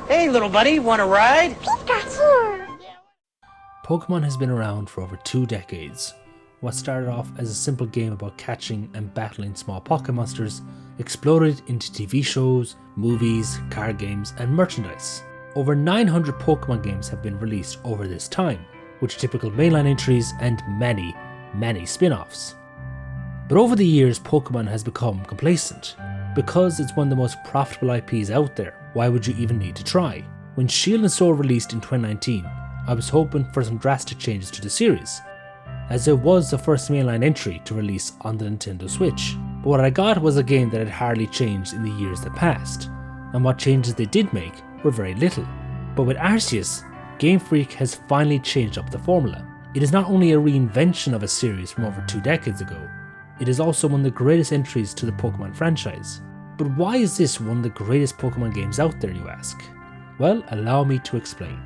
Hey, little buddy, want to ride? Pokemon has been around for over 2 decades. What started off as a simple game about catching and battling small pocket monsters exploded into TV shows, movies, card games, and merchandise. Over 900 Pokemon games have been released over this time, with typical mainline entries and many spin-offs. But over the years, Pokemon has become complacent. Because it's one of the most profitable IPs out there, why would you even need to try? When Shield and Sword released in 2019, I was hoping for some drastic changes to the series, as it was the first mainline entry to release on the Nintendo Switch. But what I got was a game that had hardly changed in the years that passed, and what changes they did make were very little. But with Arceus, Game Freak has finally changed up the formula. It is not only a reinvention of a series from over 2 decades ago, it is also one of the greatest entries to the Pokemon franchise. But why is this one of the greatest Pokemon games out there, you ask? Well, allow me to explain.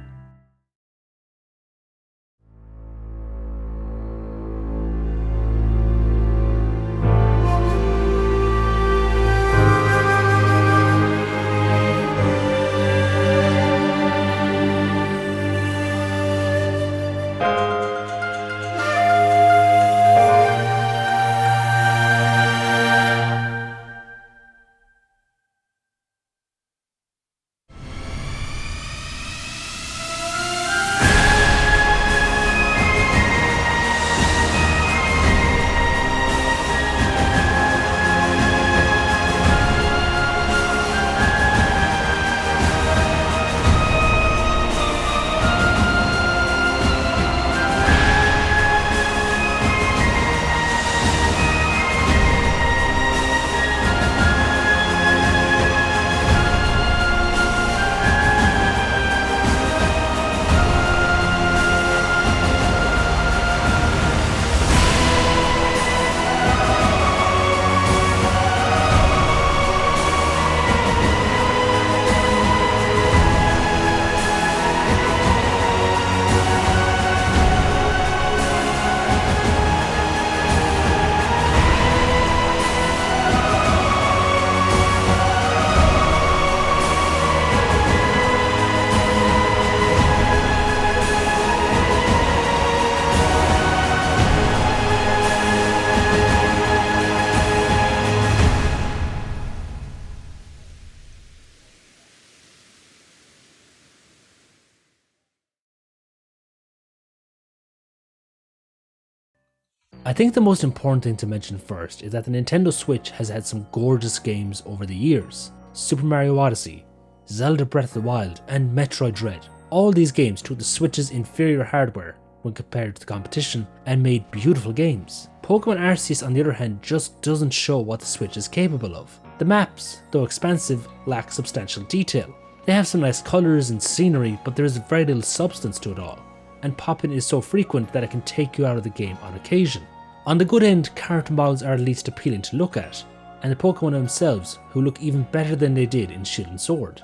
I think the most important thing to mention first is that the Nintendo Switch has had some gorgeous games over the years. Super Mario Odyssey, Zelda Breath of the Wild, and Metroid Dread. All these games took the Switch's inferior hardware when compared to the competition and made beautiful games. Pokemon Arceus, on the other hand, just doesn't show what the Switch is capable of. The maps, though expansive, lack substantial detail. They have some nice colours and scenery, but there is very little substance to it all, and pop-in is so frequent that it can take you out of the game on occasion. On the good end, character models are at least appealing to look at, and the Pokemon themselves, who look even better than they did in Shield and Sword.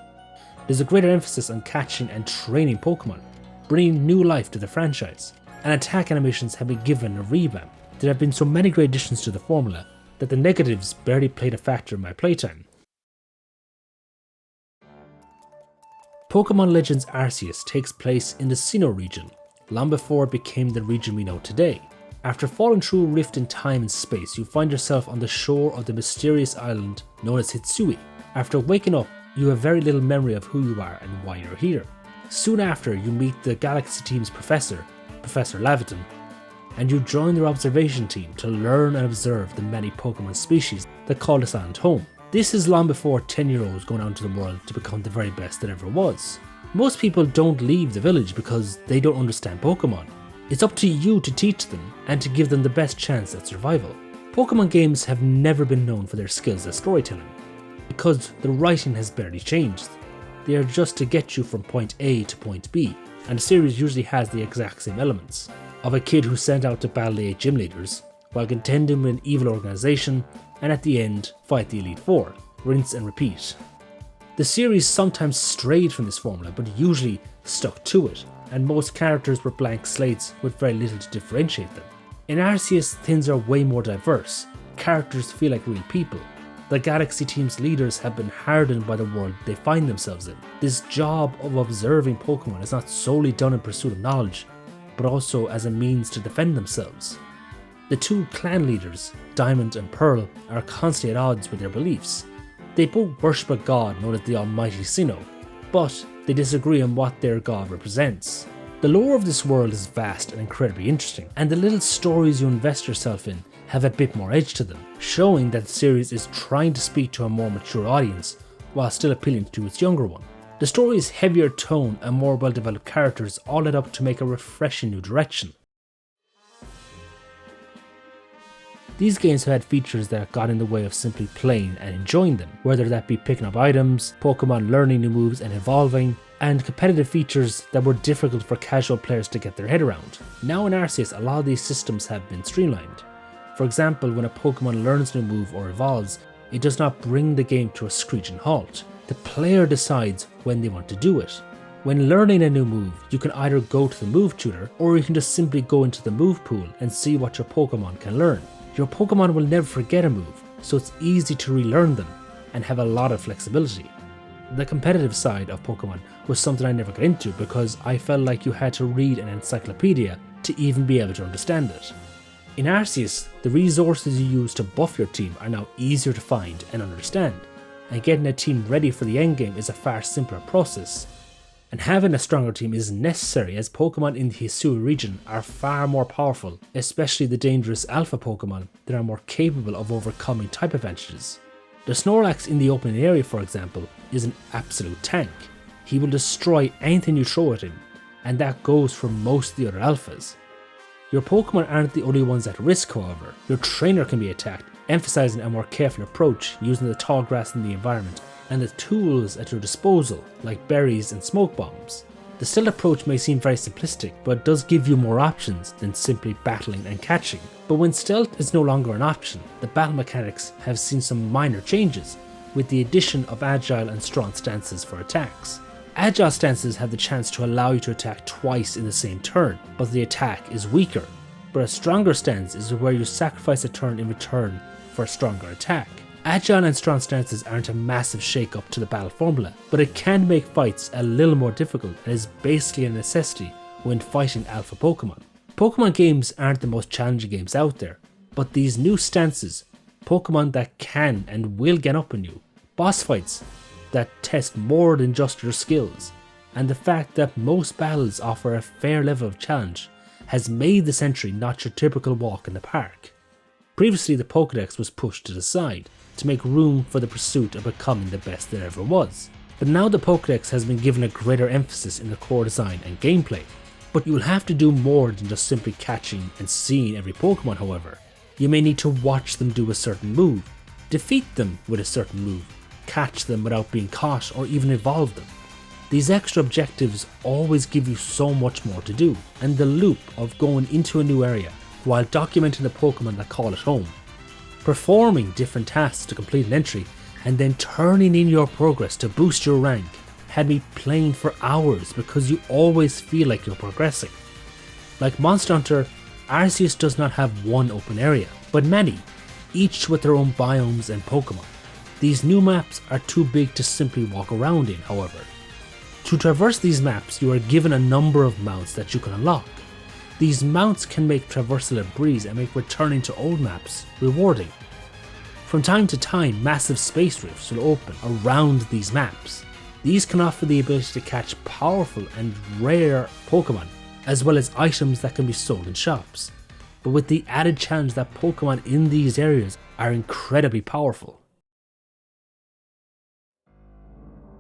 There's a greater emphasis on catching and training Pokemon, bringing new life to the franchise, and attack animations have been given a revamp. There have been so many great additions to the formula that the negatives barely played a factor in my playtime. Pokemon Legends Arceus takes place in the Sinnoh region, long before it became the region we know today. After falling through a rift in time and space, you find yourself on the shore of the mysterious island known as Hitsui. After waking up, you have very little memory of who you are and why you're here. Soon after, you meet the Galaxy team's professor, Professor Laviton, and you join their observation team to learn and observe the many Pokemon species that call this island home. This is long before 10-year-olds go out into the world to become the very best that ever was. Most people don't leave the village because they don't understand Pokemon. It's up to you to teach them and to give them the best chance at survival. Pokemon games have never been known for their skills at storytelling, because the writing has barely changed. They are just to get you from point A to point B, and the series usually has the exact same elements, of a kid who's sent out to battle the 8 gym leaders, while contending with an evil organisation, and at the end, fight the Elite Four, rinse and repeat. The series sometimes strayed from this formula, but usually stuck to it, and most characters were blank slates with very little to differentiate them. In Arceus, things are way more diverse. Characters feel like real people. The Galaxy team's leaders have been hardened by the world they find themselves in. This job of observing Pokemon is not solely done in pursuit of knowledge, but also as a means to defend themselves. The two clan leaders, Diamond and Pearl, are constantly at odds with their beliefs. They both worship a god known as the Almighty Sinnoh, but they disagree on what their god represents. The lore of this world is vast and incredibly interesting, and the little stories you invest yourself in have a bit more edge to them, showing that the series is trying to speak to a more mature audience while still appealing to its younger one. The story's heavier tone and more well-developed characters all led up to make a refreshing new direction. These games have had features that got in the way of simply playing and enjoying them, whether that be picking up items, Pokemon learning new moves and evolving, and competitive features that were difficult for casual players to get their head around. Now in Arceus, a lot of these systems have been streamlined. For example, when a Pokemon learns a new move or evolves, it does not bring the game to a screeching halt. The player decides when they want to do it. When learning a new move, you can either go to the move tutor, or you can just simply go into the move pool and see what your Pokemon can learn. Your Pokemon will never forget a move, so it's easy to relearn them and have a lot of flexibility. The competitive side of Pokemon was something I never got into because I felt like you had to read an encyclopedia to even be able to understand it. In Arceus, the resources you use to buff your team are now easier to find and understand, and getting a team ready for the endgame is a far simpler process. And having a stronger team is necessary as Pokemon in the Hisui region are far more powerful, especially the dangerous Alpha Pokemon that are more capable of overcoming type advantages. The Snorlax in the open area, for example, is an absolute tank. He will destroy anything you throw at him, and that goes for most of the other Alphas. Your Pokemon aren't the only ones at risk, however. Your trainer can be attacked, emphasizing a more careful approach using the tall grass in the environment and the tools at your disposal, like berries and smoke bombs. The stealth approach may seem very simplistic, but does give you more options than simply battling and catching. But when stealth is no longer an option, the battle mechanics have seen some minor changes, with the addition of agile and strong stances for attacks. Agile stances have the chance to allow you to attack twice in the same turn, but the attack is weaker. But a stronger stance is where you sacrifice a turn in return for a stronger attack. Agile and strong stances aren't a massive shake-up to the battle formula, but it can make fights a little more difficult and is basically a necessity when fighting alpha Pokemon. Pokemon games aren't the most challenging games out there, but these new stances, Pokemon that can and will get up on you, boss fights that test more than just your skills, and the fact that most battles offer a fair level of challenge has made this entry not your typical walk in the park. Previously the Pokédex was pushed to the side to make room for the pursuit of becoming the best there ever was. But now the Pokédex has been given a greater emphasis in the core design and gameplay. But you will have to do more than just simply catching and seeing every Pokemon, however. You may need to watch them do a certain move, defeat them with a certain move, catch them without being caught, or even evolve them. These extra objectives always give you so much more to do, and the loop of going into a new area while documenting the Pokemon that call it home, performing different tasks to complete an entry, and then turning in your progress to boost your rank had me playing for hours because you always feel like you're progressing. Like Monster Hunter, Arceus does not have one open area, but many, each with their own biomes and Pokemon. These new maps are too big to simply walk around in, however. To traverse these maps, you are given a number of mounts that you can unlock. These mounts can make traversal a breeze and make returning to old maps rewarding. From time to time, massive space rifts will open around these maps. These can offer the ability to catch powerful and rare Pokemon, as well as items that can be sold in shops, but with the added challenge that Pokemon in these areas are incredibly powerful.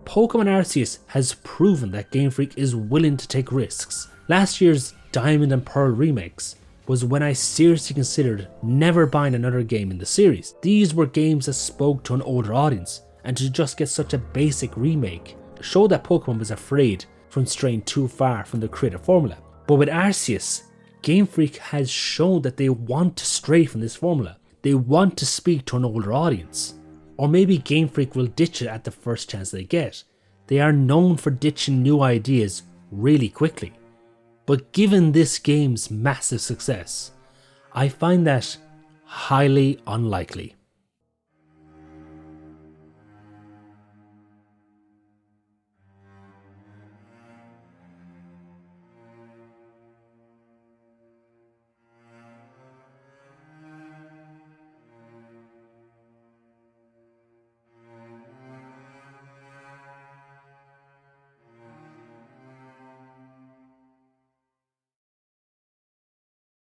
Pokemon Arceus has proven that Game Freak is willing to take risks. Last year's Diamond and Pearl remakes was when I seriously considered never buying another game in the series. These were games that spoke to an older audience, and to just get such a basic remake showed that Pokemon was afraid from straying too far from the creative formula. But with Arceus, Game Freak has shown that they want to stray from this formula. They want to speak to an older audience. Or maybe Game Freak will ditch it at the first chance they get. They are known for ditching new ideas really quickly. But given this game's massive success, I find that highly unlikely.